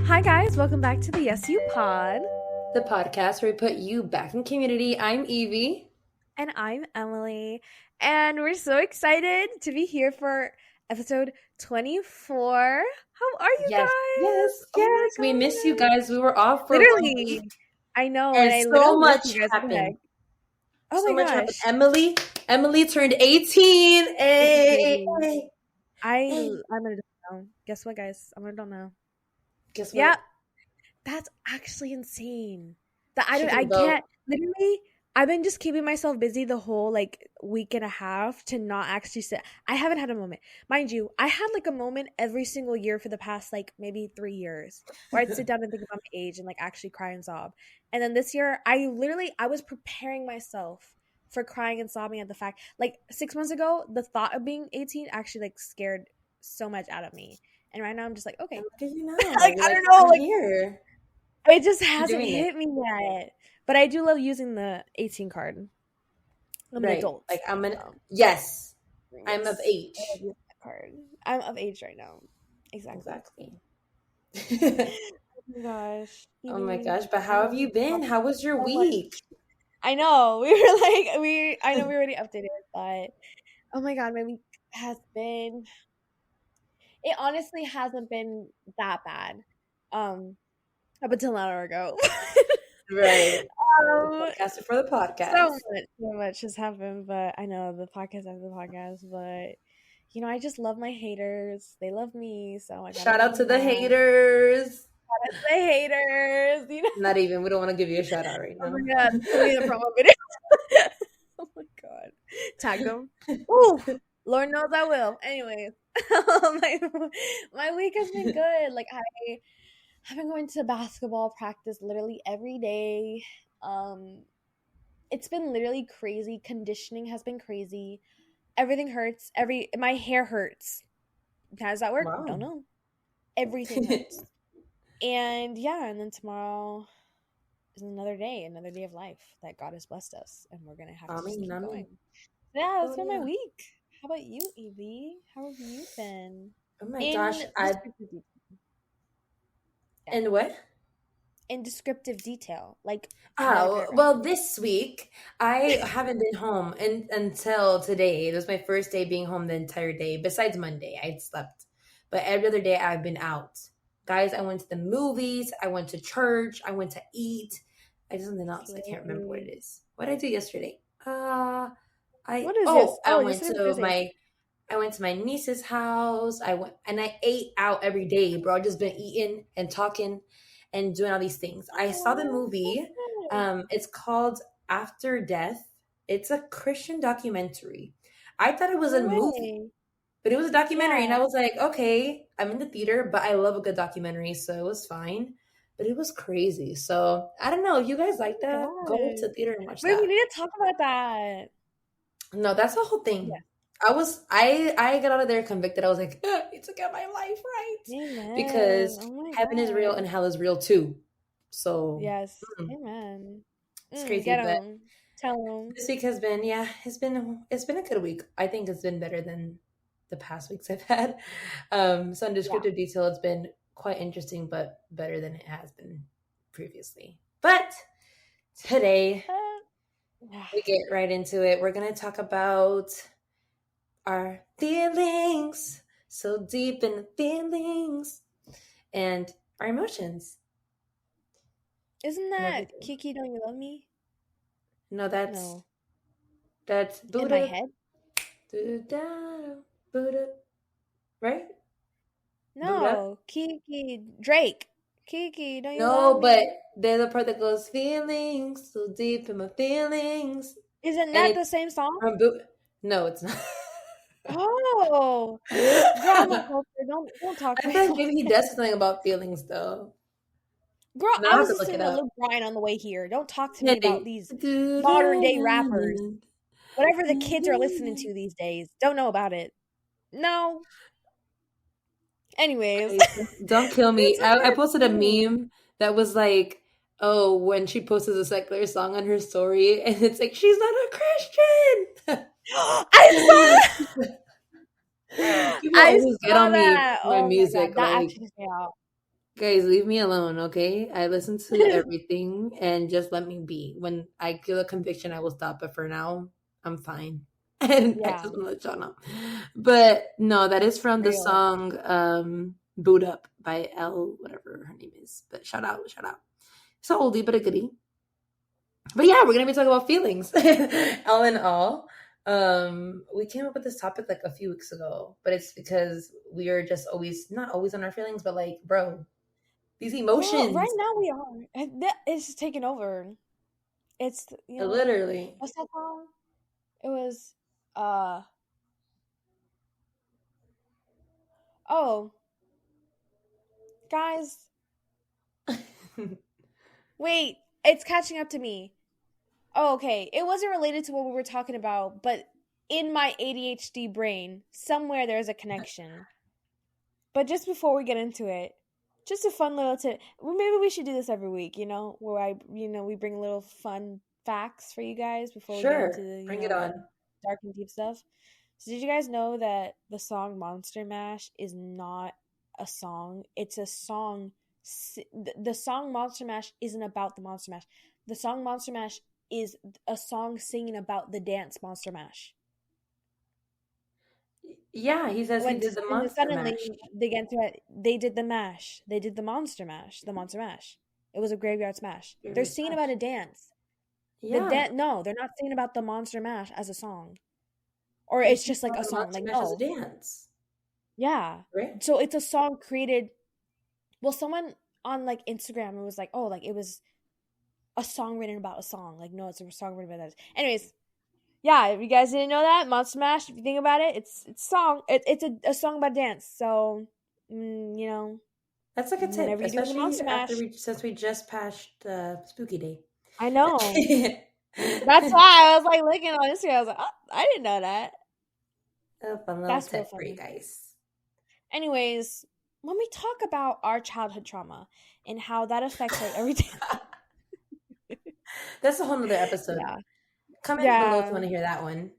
Hi guys, welcome back to the Yes You Pod. The podcast where we put you back in community. I'm Evie. And I'm Emily. And we're so excited to be here for episode 24. How are you Yes, guys? yes. We miss you guys. We were off for Literally. 1 week. I know. And I so literally much miss you guys. happened. Oh so my much gosh. happened. Emily turned 18. Hey. I'm an adult now. Guess what, guys? I'm an adult now. Guess what? Yeah. That's actually insane. I can't literally. I've been just keeping myself busy the whole week and a half to not actually sit. I haven't had a moment, mind you. I had a moment every single year for the past maybe 3 years where I'd sit down and think about my age and actually cry and sob. And then this year, I was preparing myself for crying and sobbing at the fact 6 months ago, the thought of being 18 actually scared so much out of me. And right now, I'm just okay. Look at you now. I don't know. Here. It just hasn't hit me yet. But I do love using the 18 card. I'm an adult. Yes. I'm of age. I'm of age right now. Exactly. Oh my gosh. Oh my gosh. But how have you been? How was your week? I know. I know we already updated, but oh my god, my week has been. It honestly hasn't been that bad. Up until an hour ago. Right. Podcast for the podcast. So much has happened, but I know the podcast after the podcast, but I just love my haters. They love me, so shout out to the haters. Shout out to the haters. Not even. We don't want to give you a shout out right now. Oh my god, the promo video. Oh my god, tag them. Ooh, Lord knows I will. Anyways, my week has been good. I've been going to basketball practice literally every day. It's been literally crazy. Conditioning has been crazy. Everything hurts. My hair hurts. How does that work? Wow. I don't know. Everything hurts. And then tomorrow is another day of life that God has blessed us, and we're gonna have to keep going. Yeah, that's been my week. How about you, Evie? How have you been? Oh my gosh, And what? In descriptive detail. Well, this week, I haven't been home until today. It was my first day being home the entire day. Besides Monday, I'd slept. But every other day, I've been out. Guys, I went to the movies. I went to church. I went to eat. I did something else. I can't remember what it is. What did I do yesterday? What is this? I went to my niece's house. I ate out every day, bro. I've just been eating and talking and doing all these things. I saw the movie. It's called After Death. It's a Christian documentary. I thought it was a movie, but it was a documentary. Yeah. And I was like, okay, I'm in the theater, but I love a good documentary, so it was fine. But it was crazy. So I don't know. You guys like that? Yeah. Go to the theater and watch that. We need to talk about that. No, that's the whole thing. Yeah. I got out of there convicted. I was like, you took out my life, right? Amen. Because heaven is real and hell is real too. So yes, amen. It's crazy. Get on. Tell them. This week has been, it's been a good week. I think it's been better than the past weeks I've had. So in descriptive detail, it's been quite interesting, but better than it has been previously. But today, we get right into it. We're gonna talk about our feelings, so deep in the feelings, and our emotions. Isn't that Kiki, Don't You Love Me? No, that's Buddha. In my head? Buddha, right? No, Buddha? Kiki, Drake. Kiki, Don't You Love Me? No, but there's the part that goes, feelings, so deep in my feelings. Isn't that the same song? No, it's not. Oh, drama culture. Don't talk to me. I feel like maybe he does something about feelings, though. Girl, I was listening to Luke Bryan on the way here. Don't talk to me about these modern day rappers. Whatever the kids are listening to these days. Don't know about it. No. Anyways. Don't kill me. I posted a meme that was like, oh, when she posts a secular song on her story, and it's like, she's not a Christian. I saw that. People always get on me my music. that actually came out. Guys, leave me alone, okay? I listen to everything and just let me be. When I feel a conviction, I will stop. But for now, I'm fine. And I just Yeah, want to let y'all know. But no, that is from the real. song Boot Up by Elle, whatever her name is. But shout out, shout out. It's an oldie, but a goodie. But yeah, we're gonna be talking about feelings. All in all. We came up with this topic like a few weeks ago, but it's because we are just always not always on our feelings, but like, bro, these Well, right emotions. now we are. It's taking over. It's Literally. what's that song? It was uh oh guys, wait, it's catching up to me. Oh, okay. It wasn't related to what we were talking about, but in my ADHD brain, somewhere there's a connection. But just before we get into it, just a fun little tip. Well, maybe we should do this every week, where we bring little fun facts for you guys before we get into Sure. the, Bring it on. dark and deep stuff. So did you guys know that the song Monster Mash is not a song? It's a song. The song Monster Mash isn't about the Monster Mash. The song Monster Mash is a song singing about the dance Monster Mash. Yeah, he says he When did the and then monster suddenly mash. they get into it, they did the mash. They did the Monster Mash. The Monster Mash. It was a graveyard smash. They're Favorite singing smash. about a dance. Yeah. No, they're not singing about the Monster Mash as a song. Or He's it's singing just like about a the song. monster Like, mash as a no. dance. Yeah. Right? So it's a song created. Well, someone on like Instagram was like, oh, like it was a song written about a song. Like, no, it's a song written about that. Anyways, yeah, if you guys didn't know that, Monster Mash, if you think about it, it's song. It's a song about dance. So, That's like a tip, whenever you do the especially Monster after Mash, since we just passed Spooky Day. I know. That's why I was like looking on Instagram. I was like, oh, I didn't know that. A fun little That's real tip for you funny. guys. Anyways, when we talk about our childhood trauma and how that affects our everyday, That's a whole nother episode. yeah, Comment below if you yeah, want to hear that one.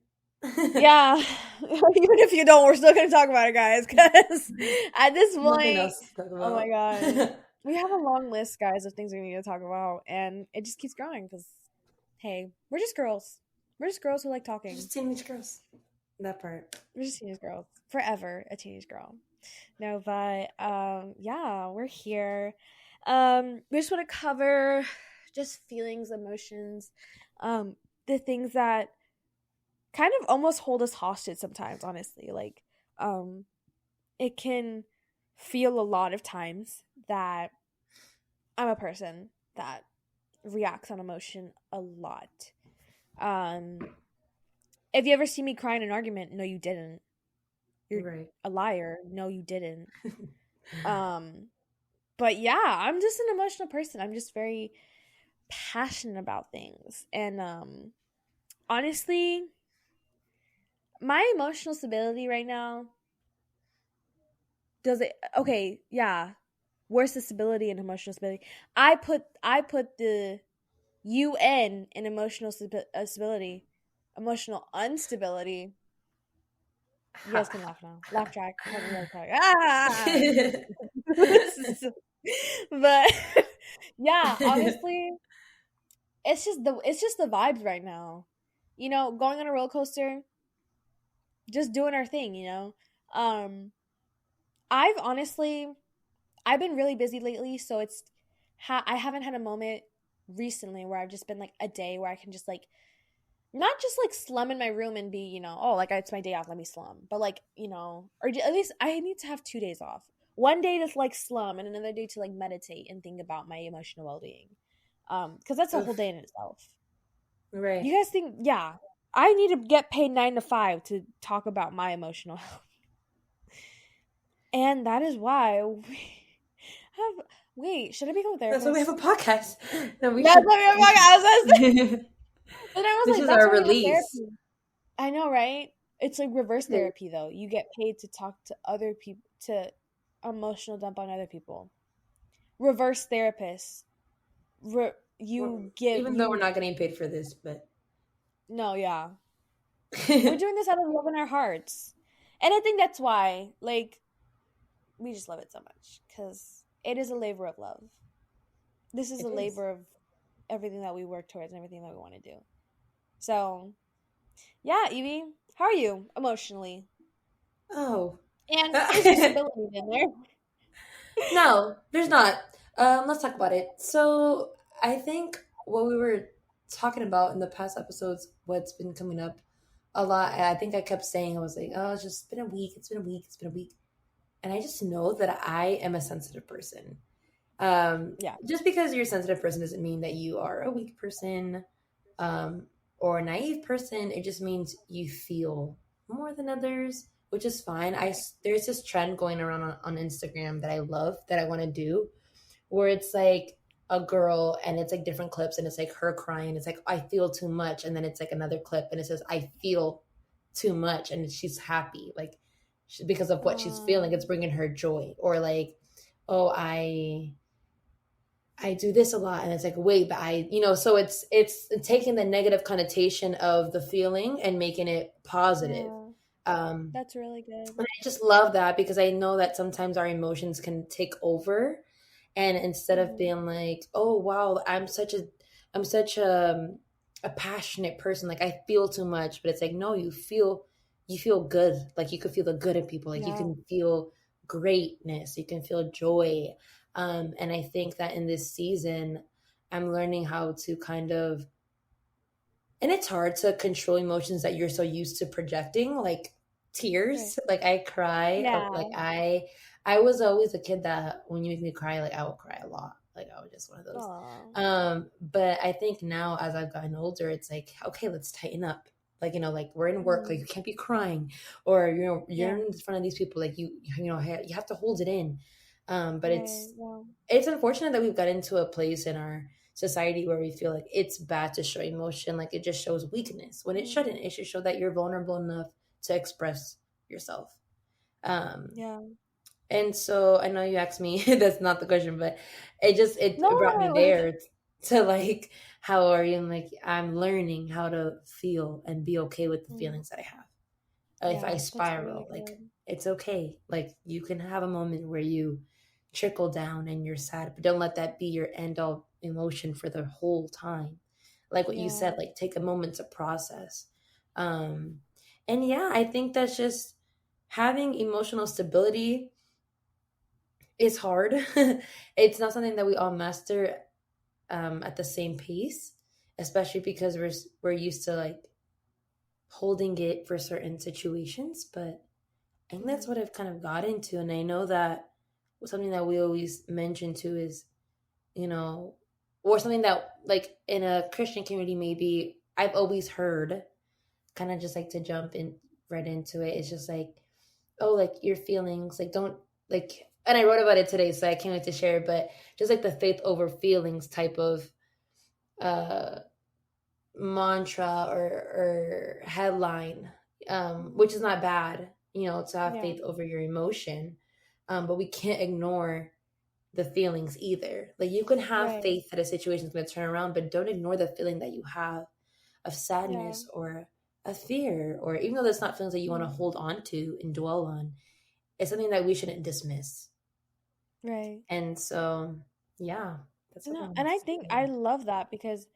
yeah. Even if you don't, we're still gonna talk about it, guys. Because at this Nothing point, else to talk oh my god, about. we have a long list, guys, of things we need to talk about, and it just keeps growing. Because hey, we're just girls. We're just girls who like talking. Just teenage girls. That part. We're just teenage girls. Forever a teenage girl. No, but yeah, we're here. We just want to cover just feelings, emotions, the things that kind of almost hold us hostage sometimes, honestly. Like, it can feel a lot of times that I'm a person that reacts on emotion a lot. If you ever see me cry in an argument, no, you didn't. You're Right. a liar. No, you didn't. But yeah, I'm just an emotional person. I'm just very passionate about things. And honestly, my emotional stability right now does it okay, yeah. Where's the stability and emotional stability? I put the UN in emotional stability. Emotional instability. You guys can laugh now. Laugh track. Ah! But yeah, honestly, it's just the vibes right now. Going on a roller coaster, just doing our thing. Um, I've honestly, I've been really busy lately, so I haven't had a moment recently where I've just been like a day where I can just like not just like slum in my room and be, oh, like it's my day off, let me slum. But like, or at least I need to have 2 days off. One day to like slum and another day to like meditate and think about my emotional well-being. Because that's a whole Oof. day in itself. Right. You guys think, yeah, I need to get paid 9 to 5 to talk about my emotional health. And that is why we have, wait, should I become a That's therapist? why we have a podcast. No, we That's should. why we have a podcast. Then I was This like, is that's our why we have release. therapy. I know, right? It's like reverse therapy, though. You get paid to talk to other people, to emotional dump on other people. Reverse therapists. Even though we're not getting paid for this, but No, yeah. We're doing this out of love in our hearts. And I think that's why, like, we just love it so much. Because it is a labor of love. This is It a is. labor of everything that we work towards and everything that we want to do. So, yeah, Evie, how are you emotionally? Oh. And is there stability in there? No, there's not. Let's talk about it. So I think what we were talking about in the past episodes, what's been coming up a lot, I think I kept saying, I was like, oh, it's just been a week, it's been a week, it's been a week. And I just know that I am a sensitive person. Yeah. Just because you're a sensitive person doesn't mean that you are a weak person, um, or a naive person. It just means you feel more than others, which is fine. There's this trend going around on Instagram that I love, that I want to do, where it's like a girl and it's like different clips and it's like her crying. It's like, I feel too much. And then it's like another clip and it says, I feel too much. And she's happy, like because of what she's feeling, it's bringing her joy. Or like, oh, I do this a lot, and it's like, wait, but so it's taking the negative connotation of the feeling and making it positive. That's really good. And I just love that, because I know that sometimes our emotions can take over, and instead of being like, oh wow, I'm such a passionate person, like I feel too much, but it's like, no, you feel good, like you could feel the good in people, like you can feel greatness, you can feel joy. And I think that in this season, I'm learning how to kind of, and it's hard to control emotions that you're so used to projecting, like tears. Like I cry. Yeah. Like I was always a kid that when you make me cry, like I will cry a lot. Like I was just one of those. But I think now as I've gotten older, it's like, okay, let's tighten up. Like, like we're in work, like you can't be crying, or you're in front of these people, like you have to hold it in. But it's unfortunate that we've got into a place in our society where we feel like it's bad to show emotion, like it just shows weakness, when it shouldn't. It should show that you're vulnerable enough to express yourself. And so I know you asked me that's not the question, but it brought me there to like, how are you? And like, I'm learning how to feel and be okay with the feelings that I have. If I spiral, really, like it's okay. Like you can have a moment where you trickle down and you're sad, but don't let that be your end all emotion for the whole time. Like what you said, like take a moment to process. And yeah, I think that's just having emotional stability is hard. It's not something that we all master at the same pace, especially because we're used to like holding it for certain situations. But I think that's what I've kind of got into. And I know that something that we always mention too is, or something that like in a Christian community, maybe I've always heard, kind of just like to jump in right into it. It's just like, oh, like your feelings, like don't like, and I wrote about it today, so I can't wait to share it, but just like the faith over feelings type of mantra or headline, which is not bad, to have faith over your emotion. But we can't ignore the feelings either. Like you can have faith that a situation is going to turn around, but don't ignore the feeling that you have of sadness or a fear, or even though that's not feelings that you want to hold on to and dwell on, it's something that we shouldn't dismiss. Right. And so, yeah. That's and I think I love that, because,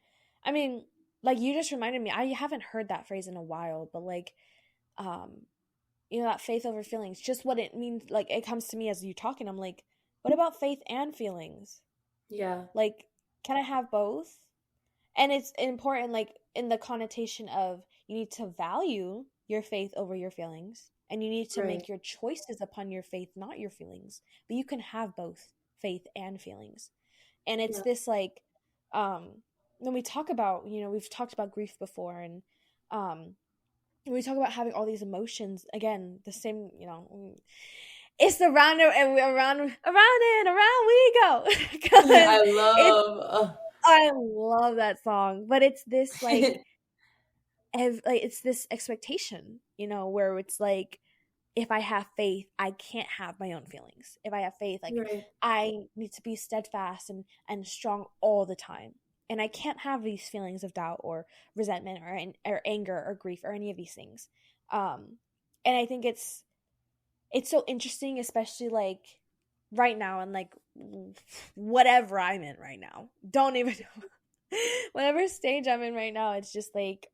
I mean, like you just reminded me, I haven't heard that phrase in a while, but like, that faith over feelings, just what it means. Like it comes to me as you talking, I'm like, what about faith and feelings? Yeah. Like, can I have both? And it's important, like in the connotation of you need to value your faith over your feelings, and you need to make your choices upon your faith, not your feelings. But you can have both faith and feelings. And it's this like, when we talk about, we've talked about grief before, and when we talk about having all these emotions, again, the same, it's the round and around and around we go. I love that song, but it's this like, it's this expectation, where it's like, if I have faith, I can't have my own feelings. If I have faith, like I need to be steadfast and strong all the time. And I can't have these feelings of doubt or resentment or anger or grief or any of these things. And I think it's so interesting, especially like right now, and like whatever I'm in right now. Don't even know. Whatever stage I'm in right now, it's just like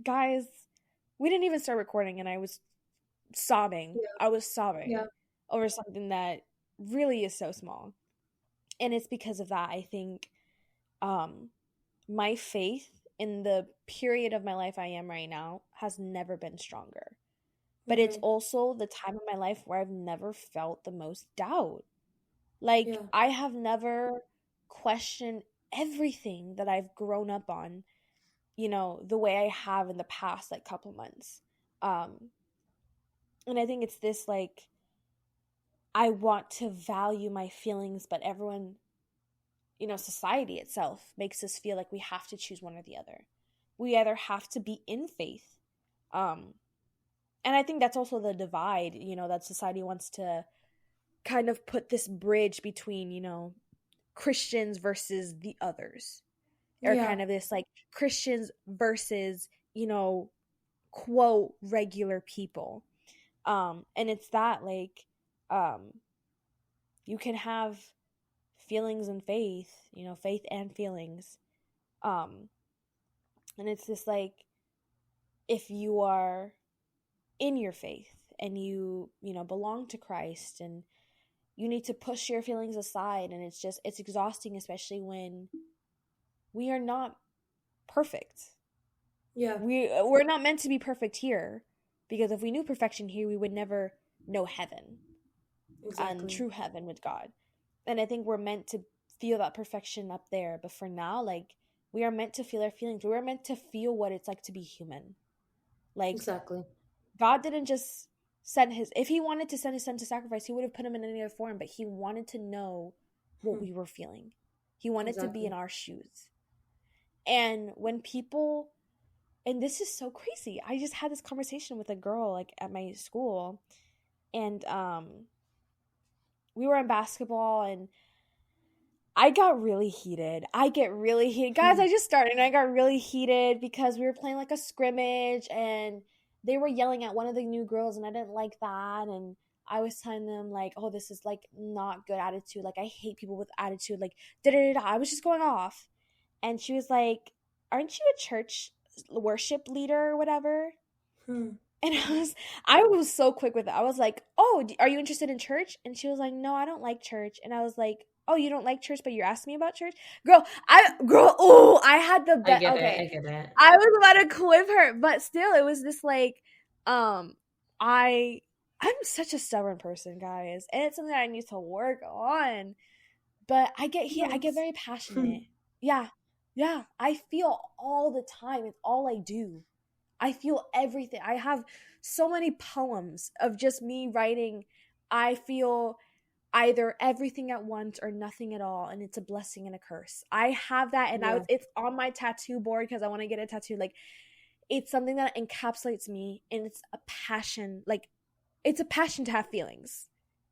guys, we didn't even start recording and I was sobbing. Yeah. I was sobbing Yeah. over something that really is so small. And it's because of that, I think, my faith in the period of my life I am right now has never been stronger. But it's also the time of my life where I've never felt the most doubt. Like, Yeah. I have never questioned everything that I've grown up on, you know, the way I have in the past, like, couple months. And I think it's this, like, I want to value my feelings, but everyone, you know, society itself makes us feel like we have to choose one or the other. We either have to be in faith, and I think that's also the divide, you know, that society wants to kind of put this bridge between, you know, Christians versus the others. Or kind of this like Christians versus, you know, quote, regular people. And it's that like, you can have feelings and faith, you know, faith and feelings. And it's this like, if you are in your faith and you know, belong to Christ and you need to push your feelings aside, and it's exhausting, especially when we are not perfect. Yeah. We're not meant to be perfect here, because if we knew perfection here, we would never know heaven. Exactly. And true heaven with God. And I think we're meant to feel that perfection up there, but for now, like, we are meant to feel our feelings. We are meant to feel what it's like to be human. Like, exactly. God didn't just send if he wanted to send his son to sacrifice, he would have put him in any other form, but he wanted to know what we were feeling. He wanted to be in our shoes. And when people, and this is so crazy, I just had this conversation with a girl, like, at my school, and we were in basketball, and I got really heated. I get really heated. Guys, I just started, and I got really heated because we were playing, like, a scrimmage, and they were yelling at one of the new girls, and I didn't like that, and I was telling them, like, oh, this is, like, not good attitude. Like, I hate people with attitude. Like, da-da-da-da. I was just going off. And she was like, aren't you a church worship leader or whatever? And I was so quick with it. I was like, oh, are you interested in church? And she was like, no, I don't like church. And I was like, oh, you don't like church, but you're asking me about church? Oh, I had the best. I get it. I was about to quip her, but still, it was this, like, I'm such a stubborn person, guys. And it's something that I need to work on. But I get here, I get very passionate. Yeah. I feel all the time. It's all I do. I feel everything. I have so many poems of just me writing. I feel either everything at once or nothing at all, and it's a blessing and a curse. I have that, and it's on my tattoo board because I want to get a tattoo. Like, it's something that encapsulates me, and it's a passion. Like, it's a passion to have feelings,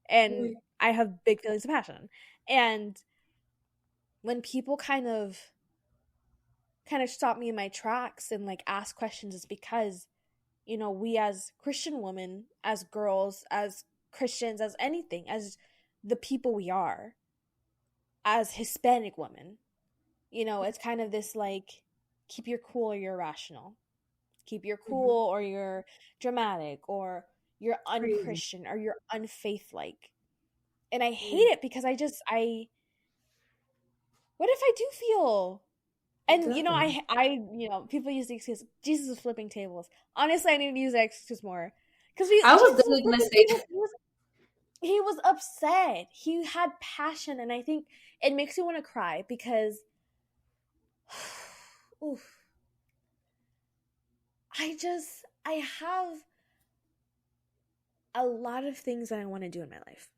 and I have big feelings of passion. And when people kind of stop me in my tracks and, like, ask questions, is because, you know, we as Christian women, as girls, as Christians, as anything, as the people we are, as Hispanic women, you know, it's kind of this, like, keep your cool or you're irrational. Keep your cool or you're dramatic, or you're unchristian, or you're unfaith-like. And I hate it because what if I do feel? And, you know, I you know, people use the excuse, Jesus was flipping tables. Honestly, I need to use that excuse more. Because I was literally going to say, he was upset. He had passion, and I think it makes me want to cry because, oof. I have a lot of things that I want to do in my life.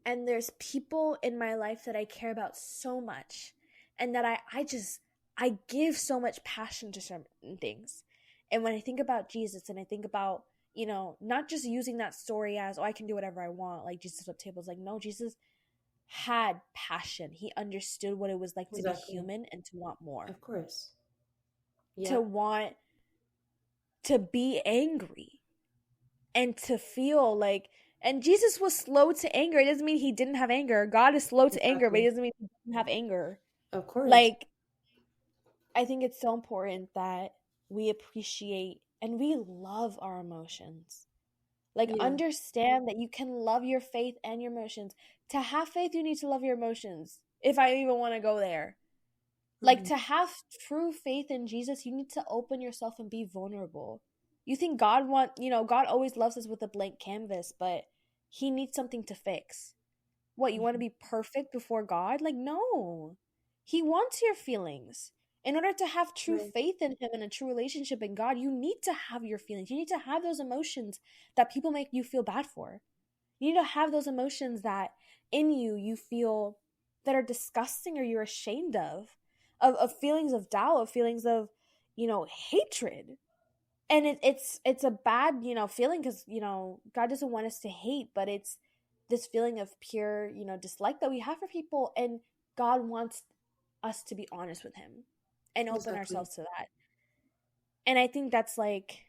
And there's people in my life that I care about so much, and that I give so much passion to certain things. And when I think about Jesus, and I think about, you know, not just using that story as, oh, I can do whatever I want, like Jesus flipped tables. Like, no, Jesus had passion. He understood what it was like to be human and to want more. Of course. To want to be angry and to feel like And Jesus was slow to anger. It doesn't mean he didn't have anger. God is slow to anger, but it Exactly. doesn't mean he didn't have anger. Of course. Like, I think it's so important that we appreciate and we love our emotions. Like, Yeah. understand that you can love your faith and your emotions. To have faith, you need to love your emotions. If I even want to go there. Like, Mm-hmm. to have true faith in Jesus, you need to open yourself and be vulnerable. You think God always loves us with a blank canvas, but he needs something to fix. What, you want to be perfect before God? Like, no. He wants your feelings. In order to have true Right. faith in him and a true relationship in God, you need to have your feelings. You need to have those emotions that people make you feel bad for. You need to have those emotions that in you feel that are disgusting or you're ashamed of feelings of doubt, of feelings of, hatred. And it's a bad, feeling because, God doesn't want us to hate, but it's this feeling of pure, dislike that we have for people. And God wants us to be honest with him and open Exactly. ourselves to that. And I think that's like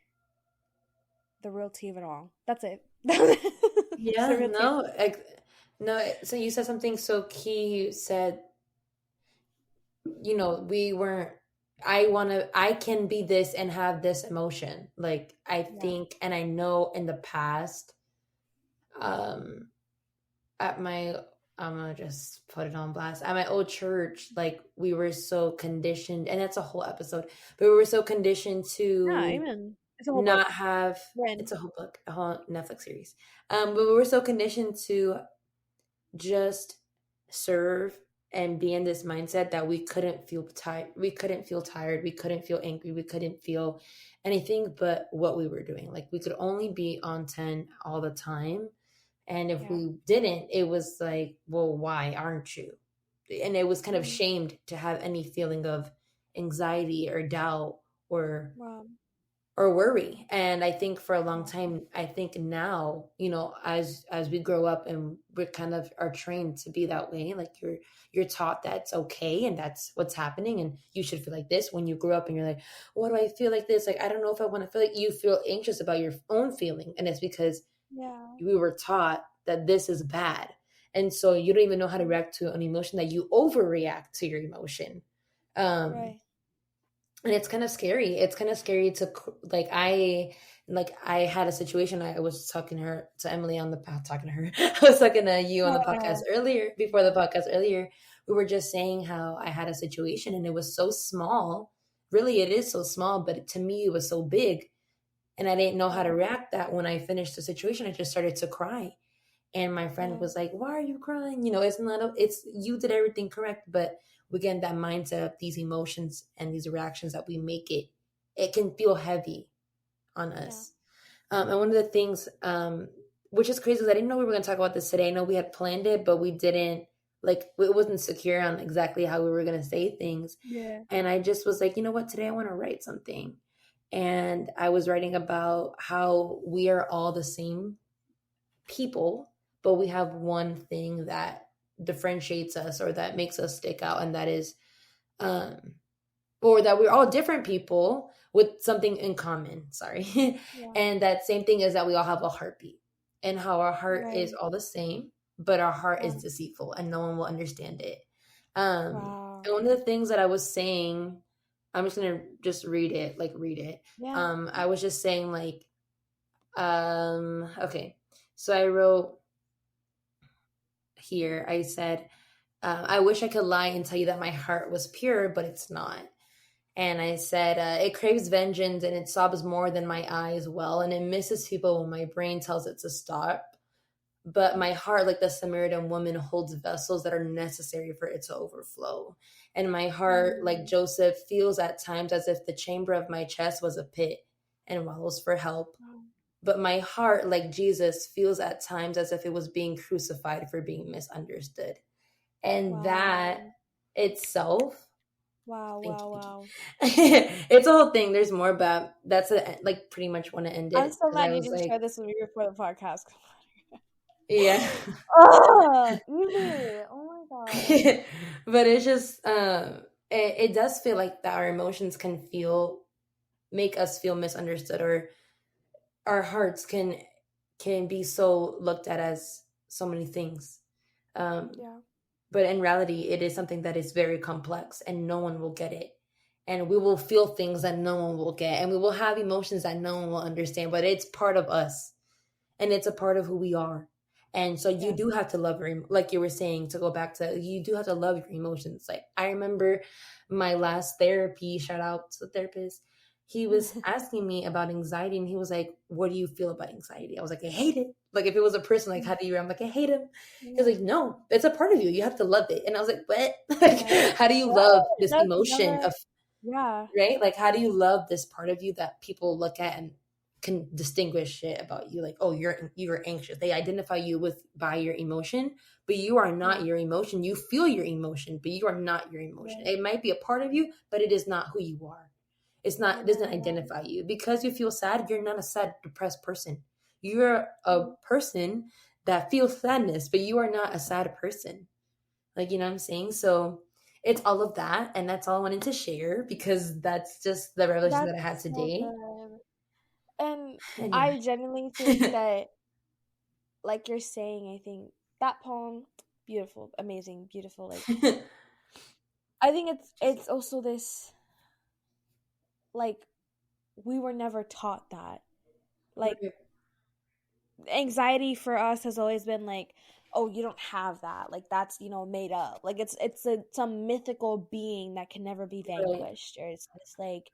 the real tea of it all. That's it. It's the Yeah, real tea. no, no. So you said something so key. You said, we weren't. I can be this and have this emotion. Like I Yeah. think, and I know in the past, um, at my, I'm gonna just put it on blast. At my old church, like we were so conditioned, and that's a whole episode. But we were so conditioned Yeah, to amen. It's a whole book. not have. When? It's a whole book, a whole Netflix series. But we were so conditioned to just serve and be in this mindset that we couldn't feel tired. We couldn't feel tired. We couldn't feel angry. We couldn't feel anything but what we were doing. Like we could only be on 10 all the time. And if Yeah. we didn't, it was like, well, why aren't you? And it was kind of Mm. shamed to have any feeling of anxiety or doubt or Wow. worry. And I think for a long Wow. time, I think now, as we grow up and we kind of are trained to be that way, like you're taught that's okay and that's what's happening and you should feel like this. When you grow up and you're like, what do I feel like this? Like I don't know if I want to feel. Like you feel anxious about your own feeling, and it's because Yeah. we were taught that this is bad, and so you don't even know how to react to an emotion, that you overreact to your emotion. um Right. and it's kind of scary. It's kind of scary to I had a situation. I was talking to Emily on the talking to her. I was talking to you on the podcast Yeah. earlier. Before the podcast earlier, we were just saying how I had a situation and it was so small. Really, it is so small, but to me, it was so big, and I didn't know how to Yeah. react. That when I finished the situation, I just started to cry, and my friend Yeah. was like, "Why are you crying? It's not. It's you did everything correct, but." We get in that mindset of these emotions and these reactions that we make it can feel heavy on Yeah. us. And one of the things, which is crazy, is I didn't know we were going to talk about this today. I know we had planned it, but we didn't, like, it wasn't secure on exactly how we were going to say things. Yeah. And I just was like, you know what, today I want to write something. And I was writing about how we are all the same people, but we have one thing that differentiates us or that makes us stick out, and that is um or that we're all different people with something in common, sorry. Yeah. And that same thing is that we all have a heartbeat, and how our heart is Right. all the same, but our heart is Yeah. deceitful and no one will understand it. Wow. And one of the things that I was saying, I'm just gonna just read it. Yeah. I was just saying like okay, so I wrote here, I said, I wish I could lie and tell you that my heart was pure, but it's not. And I said, it craves vengeance and it sobs more than my eyes well, and it misses people when my brain tells it to stop. But my heart, like the Samaritan woman, holds vessels that are necessary for it to overflow. And my heart, like Mm. Joseph, feels at times as if the chamber of my chest was a pit and wails for help. Wow. But my heart, like Jesus, feels at times as if it was being crucified for being misunderstood. And that Wow. itself, Wow. thank Wow. you, Wow. thank you. It's a whole thing. There's more, but that's like pretty much when it I'm ended, so because I glad you was didn't like, share this with me before the podcast. yeah. Oh, easy. Oh my god. But it's just it does feel like that our emotions can make us feel misunderstood, or our hearts can be so looked at as so many things. Yeah. But in reality, it is something that is very complex and no one will get it. And we will feel things that no one will get. And we will have emotions that no one will understand. But it's part of us and it's a part of who we are. And so you do have to love your, like you were saying, to go back to, you do have to love your emotions. Like I remember my last therapy, shout out to the therapist. He was asking me about anxiety and he was like, what do you feel about anxiety? I was like, I hate it. Like if it was a person, like, how do you, I'm like, I hate him. He was like, no, it's a part of you. You have to love it. And I was like, what? Like, how do you love this emotion of, right? Like, how do you love this part of you that people look at and can distinguish it about you? Like, oh, you're anxious. They identify you with by your emotion, but you are not your emotion. You feel your emotion, but you are not your emotion. It might be a part of you, but it is not who you are. It's not, it doesn't identify you. Because you feel sad, you're not a sad, depressed person. You're a person that feels sadness, but you are not a sad person. Like, you know what I'm saying? So it's all of that. And that's all I wanted to share because that's just the revelation that I had today. And I genuinely think that, like you're saying, I think that poem, beautiful, amazing, beautiful. Like, I think it's also this, like, we were never taught that. Like, anxiety for us has always been like, oh, you don't have that. Like, that's, made up. Like, it's some mythical being that can never be vanquished. Or it's like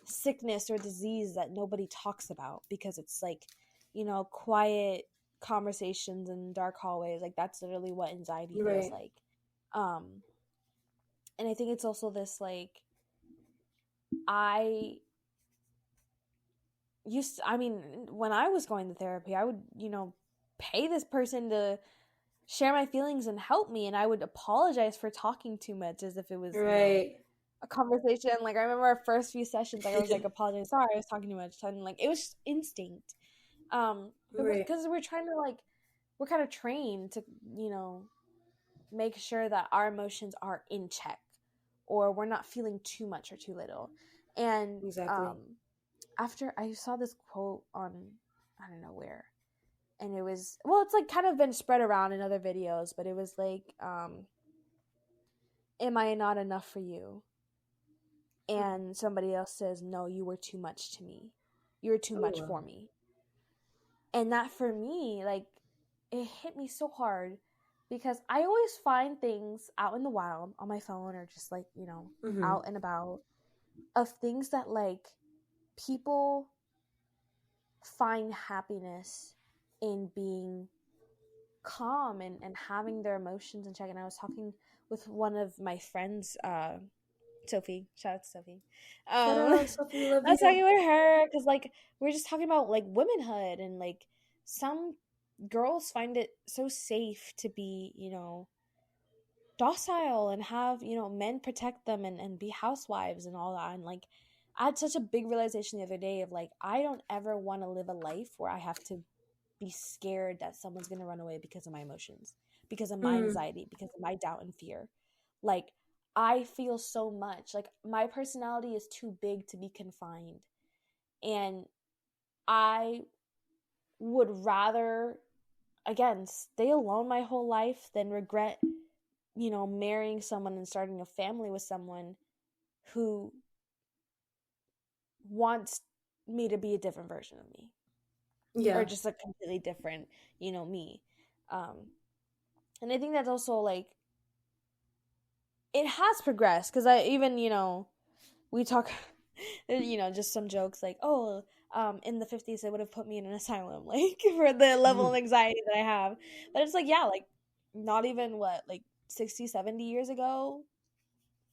sickness or disease that nobody talks about because it's like, quiet conversations in dark hallways. Like, that's literally what anxiety feels like. And I think it's also this, like, when I was going to therapy, I would, pay this person to share my feelings and help me, and I would apologize for talking too much as if it was a conversation. Like, I remember our first few sessions, like, I was like, apologize, sorry, I was talking too much. And like, it was just instinct. Because we're trying to, like, we're kind of trained to, make sure that our emotions are in check or we're not feeling too much or too little. And after I saw this quote on, I don't know where, and it was, well, it's like kind of been spread around in other videos, but it was like, am I not enough for you? And somebody else says, no, you were too much to me. You were too much for me. And that, for me, like, it hit me so hard because I always find things out in the wild on my phone or just, like, out and about of things that, like, people find happiness in being calm and having their emotions in check. And I was talking with one of my friends, Sophie. Shout out to Sophie. Shout out, Sophie, love you. I was talking with her because, like, we were just talking about, like, womanhood, and, like, some girls find it so safe to be, docile and have, men protect them and be housewives and all that. And, like, I had such a big realization the other day of, like, I don't ever want to live a life where I have to be scared that someone's going to run away because of my emotions, because of my anxiety, because of my doubt and fear. Like, I feel so much. Like, my personality is too big to be confined. And I would rather, again, stay alone my whole life than regret, marrying someone and starting a family with someone who wants me to be a different version of me. Yeah. Or just a completely different, me. And I think that's also, like, it has progressed because I even, we talk, just some jokes like, oh, in the 50s, they would have put me in an asylum, like, for the level of anxiety that I have. But it's like, yeah, like, not even like 60, 70 years ago,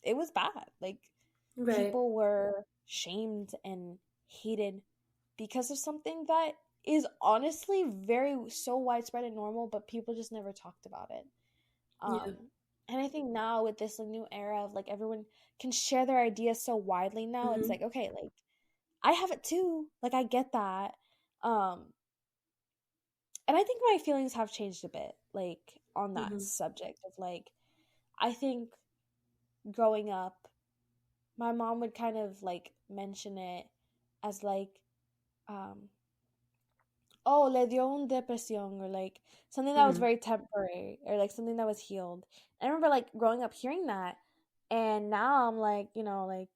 it was bad. Like, people were shamed and hated because of something that is honestly so widespread and normal, but people just never talked about it. And I think now with this, like, new era of, like, everyone can share their ideas so widely now, it's like, okay, like, I have it too. Like, I get that. And I think my feelings have changed a bit, like, on that subject of, like, I think growing up, my mom would kind of, like, mention it as, like, oh, le dio un depresión, or like something that was very temporary, or like something that was healed. And I remember like growing up hearing that, and now I'm like, like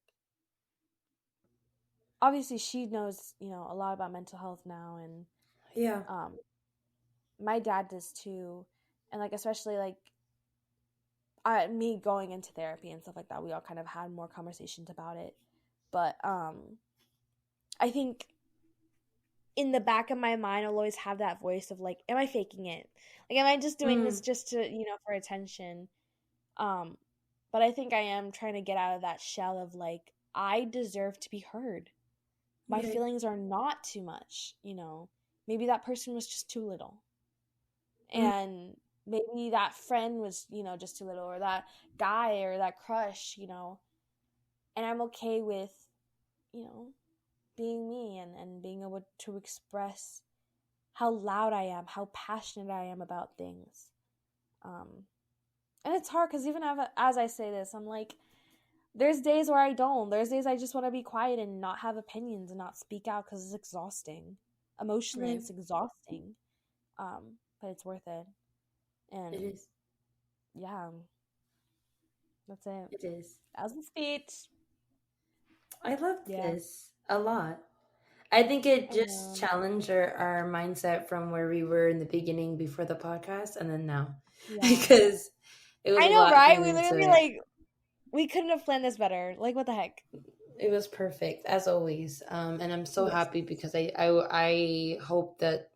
obviously she knows, a lot about mental health now, and Yeah. My dad does too, and like especially like me going into therapy and stuff like that, we all kind of had more conversations about it. But I think in the back of my mind, I'll always have that voice of like, am I faking it? Like, am I just doing this just to, for attention? But I think I am trying to get out of that shell of like, I deserve to be heard. My feelings are not too much, Maybe that person was just too little. And maybe that friend was, just too little, or that guy or that crush, And I'm okay with, being me and being able to express how loud I am, how passionate I am about things. And it's hard because even as I say this, I'm like, there's days where I don't. There's days I just want to be quiet and not have opinions and not speak out because it's exhausting. Emotionally, It's exhausting. But it's worth it. And it is. Yeah. That's it. It is. That was the speech. I love this a lot. I think it just challenged our mindset from where we were in the beginning before the podcast and then now. Because it was I know, right? We literally like we couldn't have planned this better. Like, what the heck? It was perfect as always. And I'm so happy because I hope that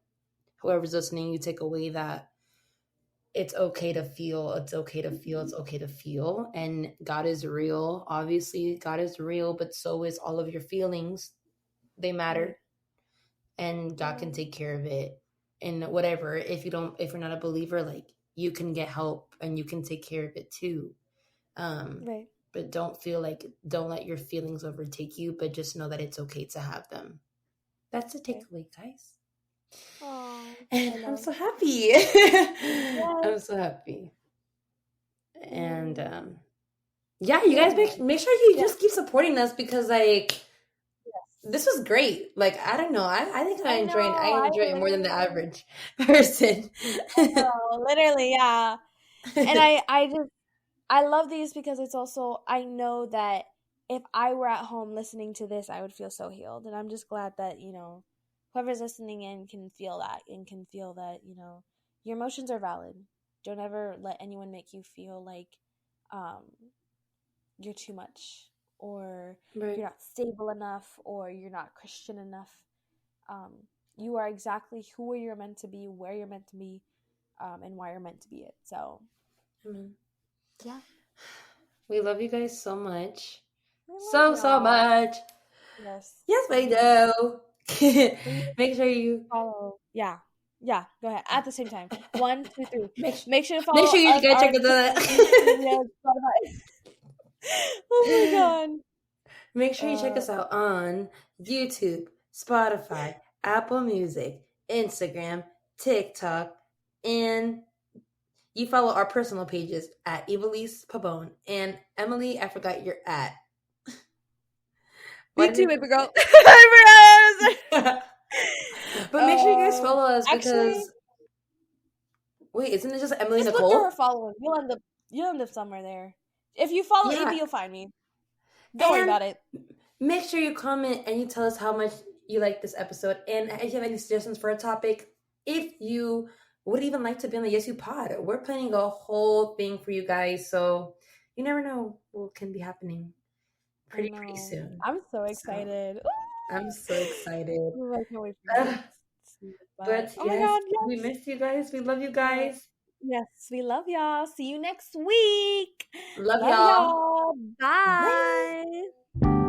whoever's listening, you take away that it's okay to feel, it's okay to feel, it's okay to feel. And God is real. Obviously, God is real, but so is all of your feelings. They matter. And God can take care of it. And whatever, if you're not a believer, like, you can get help and you can take care of it too. But don't let your feelings overtake you, but just know that it's okay to have them. That's the takeaway, guys. Aww, and I'm so happy. I'm so happy. And yeah, you guys make sure you just keep supporting us because like this was great. Like, I don't know. I think I enjoy it more than the average person. Literally, yeah. And I love these because it's also, I know that if I were at home listening to this, I would feel so healed. And I'm just glad that, whoever's listening in can feel that and can feel that, your emotions are valid. Don't ever let anyone make you feel like you're too much, or you're not stable enough, or you're not Christian enough. You are exactly who you're meant to be, where you're meant to be, and why you're meant to be it. So, yeah. We love you guys so much. So much. Yes, we do. Make sure you follow. Yeah, go ahead. At the same time. 1, 2, 3. Make sure to follow. Make sure you go check it out. Oh my god. Make sure you check us out on YouTube, Spotify, Apple Music, Instagram, TikTok, and you follow our personal pages at Evilise Pabon. And Emily, I forgot your at. Me too, baby girl. But make sure you guys follow us because wait, isn't it just Emily just Nicole? Look for her following. You'll end up somewhere there. If you follow Evie, you'll find me. Don't worry about it. Make sure you comment and you tell us how much you like this episode. And if you have any suggestions for a topic, if you would even like to be on the Yes You Pod, we're planning a whole thing for you guys. So you never know what can be happening pretty soon. I'm so excited. So, I'm so excited. I can't wait for that. But oh my God, yes. We miss you guys. We love you guys. Yes, we love y'all. See you next week. Love y'all. Bye. Bye.